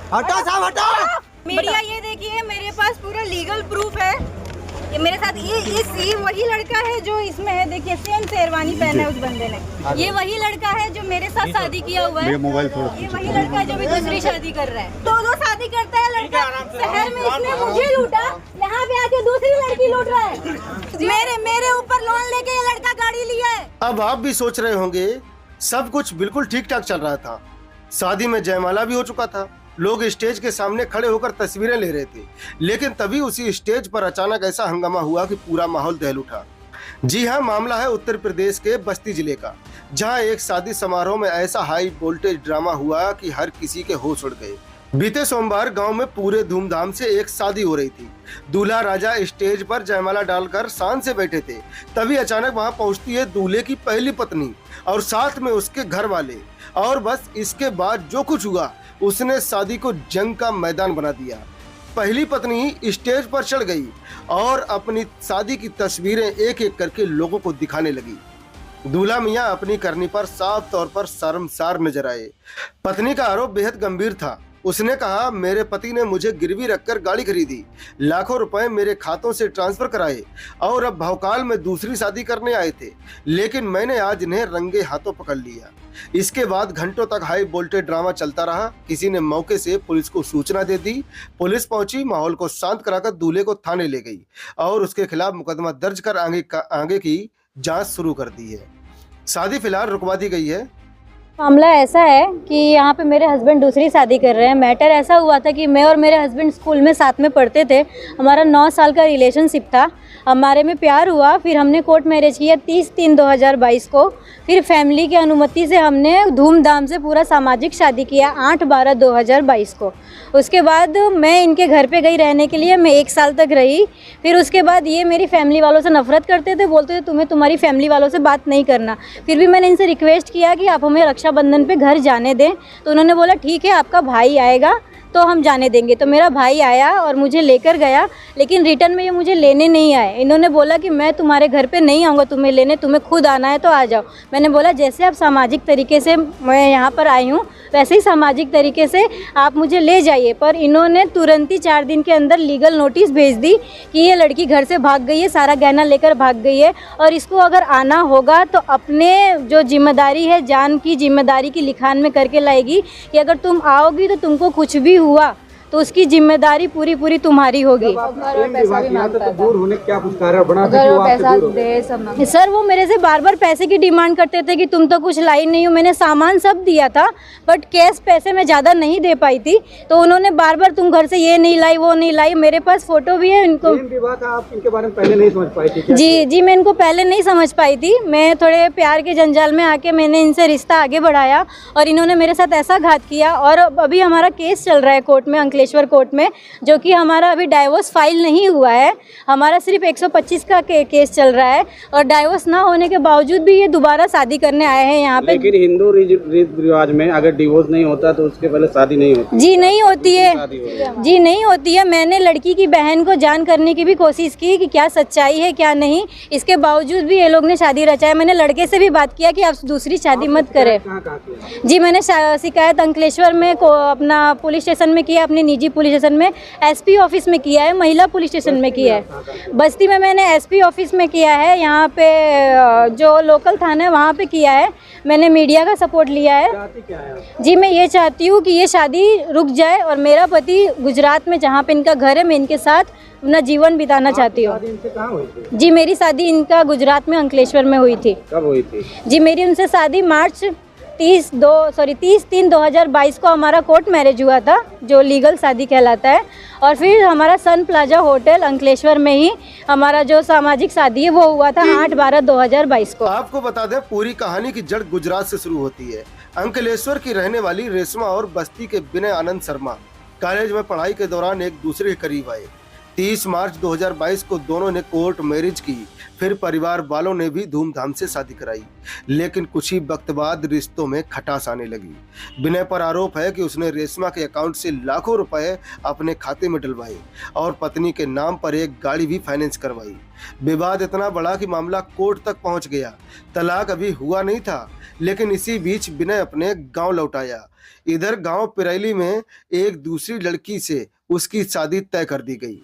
हटो साहब हटो। मीडिया ये देखिए, मेरे पास पूरा लीगल प्रूफ है। ये मेरे साथ ये वही लड़का है जो इसमें है, देखिए सेम शेरवानी पहना है उस बंदे ने। ये वही लड़का है जो मेरे साथ शादी किया हुआ है। ये वही लड़का है जो भी दूसरी शादी कर रहा है। दो शादी करता है लड़का। शहर में इसने मुझे लूटा, यहाँ पे आके दूसरी लड़की लूट रहा है। मेरे ऊपर लोन लेके ये लड़का गाड़ी लिया है। अब आप भी सोच रहे होंगे सब कुछ बिल्कुल ठीक ठाक चल रहा था, शादी में जयमाला भी हो चुका था, लोग स्टेज के सामने खड़े होकर तस्वीरें ले रहे थे, लेकिन तभी उसी स्टेज पर अचानक ऐसा हंगामा हुआ कि पूरा माहौल दहल उठा। जी हाँ, मामला है उत्तर प्रदेश के बस्ती जिले का, जहां एक शादी समारोह में ऐसा हाई वोल्टेज ड्रामा हुआ कि हर किसी के होश उड़ गए। बीते सोमवार गांव में पूरे धूमधाम से एक शादी हो रही थी। दूल्हा राजा स्टेज पर जयमाला डालकर शान से बैठे थे, तभी अचानक वहां पहुंचती है दूल्हे की पहली पत्नी और साथ में उसके घर वाले, और बस इसके बाद जो कुछ हुआ उसने शादी को जंग का मैदान बना दिया। पहली पत्नी स्टेज पर चढ़ गई और अपनी शादी की तस्वीरें एक एक करके लोगों को दिखाने लगी। दूल्हा मियां अपनी करनी पर साफ तौर पर शर्मसार नजर आए। पत्नी का आरोप बेहद गंभीर था। उसने कहा, मेरे पति ने मुझे गिरवी रखकर गाड़ी खरीदी, लाखों रुपए मेरे खातों से ट्रांसफर कराए और अब भौकाल में दूसरी शादी करने आए थे, लेकिन मैंने आज इन्हें रंगे हाथों पकड़ लिया। इसके बाद घंटों तक हाई वोल्टेज ड्रामा चलता रहा। किसी ने मौके से पुलिस को सूचना दे दी। पुलिस पहुंची, माहौल को शांत कराकर दूल्हे को थाने ले गई और उसके खिलाफ मुकदमा दर्ज कर आगे की जांच शुरू कर दी है। शादी फिलहाल रुकवा दी गई है। मामला ऐसा है कि यहाँ पे मेरे हस्बैंड दूसरी शादी कर रहे हैं। मैटर ऐसा हुआ था कि मैं और मेरे हस्बैंड स्कूल में साथ में पढ़ते थे। हमारा 9 साल का रिलेशनशिप था। हमारे में प्यार हुआ, फिर हमने कोर्ट मैरिज किया 30/3/2022 को। फिर फैमिली की अनुमति से हमने धूमधाम से पूरा सामाजिक शादी किया 8/12/2022 को। उसके बाद मैं इनके घर पे गई रहने के लिए, मैं 1 साल तक रही। फिर उसके बाद ये मेरी फैमिली वालों से नफरत करते थे, बोलते थे तुम्हें तुम्हारी फैमिली वालों से बात नहीं करना। फिर भी मैंने इनसे रिक्वेस्ट किया कि आप हमें रक्षाबंधन पे घर जाने दें, तो उन्होंने बोला ठीक है आपका भाई आएगा तो हम जाने देंगे। तो मेरा भाई आया और मुझे लेकर गया, लेकिन रिटर्न में ये मुझे लेने नहीं आए। इन्होंने बोला कि मैं तुम्हारे घर पे नहीं आऊँगा तुम्हें लेने, तुम्हें खुद आना है तो आ जाओ। मैंने बोला जैसे आप सामाजिक तरीके से मैं यहाँ पर आई हूँ वैसे ही सामाजिक तरीके से आप मुझे ले जाइए। पर इन्होंने तुरंत ही 4 दिन के अंदर लीगल नोटिस भेज दी कि ये लड़की घर से भाग गई है, सारा गहना लेकर भाग गई है और इसको अगर आना होगा तो अपने जो जिम्मेदारी है, जान की जिम्मेदारी की लिखान में करके लाएगी कि अगर तुम आओगी तो तुमको कुछ भी हुआ तो उसकी जिम्मेदारी पूरी तुम्हारी होगी। पैसा भी मांगता था। दूर होने क्या कुछ कारण बना था कि वो पैसा दे सब। सर वो मेरे से बार पैसे की डिमांड करते थे कि तुम तो कुछ लाई नहीं हो। मैंने सामान सब दिया था बट कैश पैसे मैं ज़्यादा नहीं दे पाई थी, तो उन्होंने बार तुम घर से ये नहीं लाई वो नहीं लाई। मेरे पास फोटो भी है इनको। आप इनके बारे में पहले नहीं समझ पाई थी क्या? जी मैं इनको पहले नहीं समझ पाई थी। मैं थोड़े प्यार के जंजाल में आके मैंने इनसे रिश्ता आगे बढ़ाया और इन्होंने मेरे साथ ऐसा घात किया। और अभी हमारा केस चल रहा है कोर्ट में, अंकलेश्वर कोर्ट में, जो कि हमारा अभी डाइवोर्स फाइल नहीं हुआ है। हमारा सिर्फ 125 का केस चल रहा है और डाइवोर्स ना होने के बावजूद भी ये दोबारा शादी करने आए हैं यहाँ पे। लेकिन हिंदू रीत रिवाज में अगर डिवोर्स नहीं होता तो उसके पहले शादी नहीं होती। जी नहीं होती है, जी नहीं होती है। मैंने लड़की की बहन को जान करने की भी कोशिश की कि क्या सच्चाई है क्या नहीं, इसके बावजूद भी ये लोग ने शादी रचाया। मैंने लड़के से भी बात किया कि आप दूसरी शादी मत करें। जी मैंने शिकायत अंकलेश्वर में अपना पुलिस स्टेशन में किया, अपनी निजी पुलिस स्टेशन में, एसपी ऑफिस में किया है, महिला पुलिस स्टेशन में किया है। बस्ती में मैंने एसपी ऑफिस में किया है, यहाँ पे जो लोकल थाना है वहाँ पे किया है। मैंने मीडिया का सपोर्ट लिया है। जी मैं ये चाहती हूँ कि ये शादी रुक जाए और मेरा पति गुजरात में जहाँ पे इनका घर है मैं इनके साथ अपना जीवन बिताना चाहती हूँ। जी मेरी शादी इनका गुजरात में अंकलेश्वर में हुई थी। कब हुई थी? जी मेरी उनसे शादी मार्च 30/3/2022 को हमारा कोर्ट मैरिज हुआ था, जो लीगल शादी कहलाता है। और फिर हमारा सन प्लाजा होटल अंकलेश्वर में ही हमारा जो सामाजिक शादी है वो हुआ था 8/12/2022 को। आपको बता दें पूरी कहानी की जड़ गुजरात से शुरू होती है। अंकलेश्वर की रहने वाली रेशमा और बस्ती के विनय आनंद शर्मा कॉलेज में पढ़ाई के दौरान एक दूसरे के करीब आए। 30 मार्च 2022 को दोनों ने कोर्ट मैरिज की। फिर परिवार वालों ने भी धूमधाम से शादी कराई, लेकिन कुछ ही वक्त बाद रिश्तों में खटास आने लगी। विनय पर आरोप है कि उसने रेशमा के अकाउंट से लाखों रुपए अपने खाते में डलवाए और पत्नी के नाम पर एक गाड़ी भी फाइनेंस करवाई। विवाद इतना बड़ा कि मामला कोर्ट तक पहुंच गया। तलाक अभी हुआ नहीं था, लेकिन इसी बीच विनय अपने गांव लौट आया। इधर गांव पिरैली में एक दूसरी लड़की से उसकी शादी तय कर दी गई।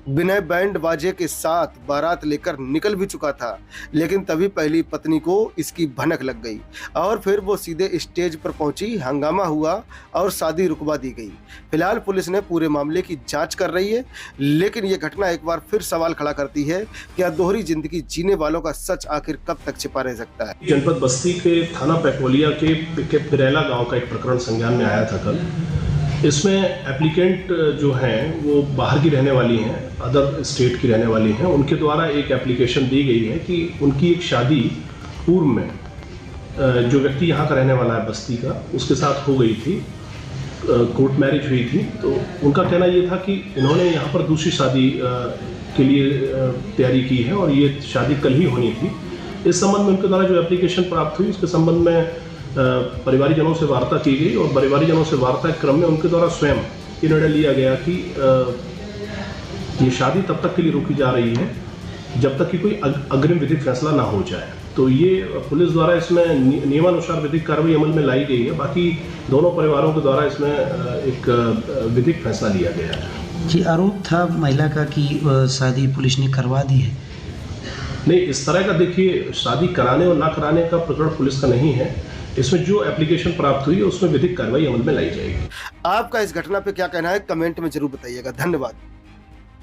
विनय बैंड बाजे के साथ बारात लेकर निकल भी चुका था, लेकिन तभी पहली पत्नी को इसकी भनक लग गई और फिर वो सीधे स्टेज पर पहुंची। हंगामा हुआ और शादी रुकवा दी गई। फिलहाल पुलिस ने पूरे मामले की जांच कर रही है, लेकिन ये घटना एक बार फिर सवाल खड़ा करती है, क्या दोहरी जिंदगी जीने वालों का सच आखिर कब तक छिपा रह सकता है। जनपद बस्ती के थाना पैकोलिया के पिरैला गांव का एक प्रकरण संज्ञान में आया था कल। इसमें एप्लीकेंट जो हैं वो बाहर की रहने वाली हैं, अदर स्टेट की रहने वाली हैं। उनके द्वारा एक एप्लीकेशन दी गई है कि उनकी एक शादी पूर्व में जो व्यक्ति यहाँ का रहने वाला है बस्ती का, उसके साथ हो गई थी, कोर्ट मैरिज हुई थी। तो उनका कहना ये था कि इन्होंने यहाँ पर दूसरी शादी के लिए तैयारी की है और ये शादी कल ही होनी थी। इस संबंध में उनके द्वारा जो एप्लीकेशन प्राप्त हुई, उसके संबंध में परिवारीजनों से वार्ता की गई और परिवारीजनों से वार्ता के क्रम में उनके द्वारा स्वयं ये निर्णय लिया गया कि ये शादी तब तक के लिए रोकी जा रही है जब तक कि कोई अग्रिम विधिक फैसला ना हो जाए। तो ये पुलिस द्वारा इसमें नियमानुसार विधिक कार्रवाई अमल में लाई गई है। बाकी दोनों परिवारों के द्वारा इसमें एक विधिक फैसला लिया गया है। जी, आरोप था महिला का कि शादी पुलिस ने करवा दी है। नहीं, इस तरह का देखिए, शादी कराने और ना कराने का प्रकरण पुलिस का नहीं है। इसमें जो एप्लीकेशन प्राप्त हुई है उसमें विधिक कार्रवाई अमल में लाई जाएगी। आपका इस घटना पे क्या कहना है, कमेंट में जरूर बताइएगा। धन्यवाद।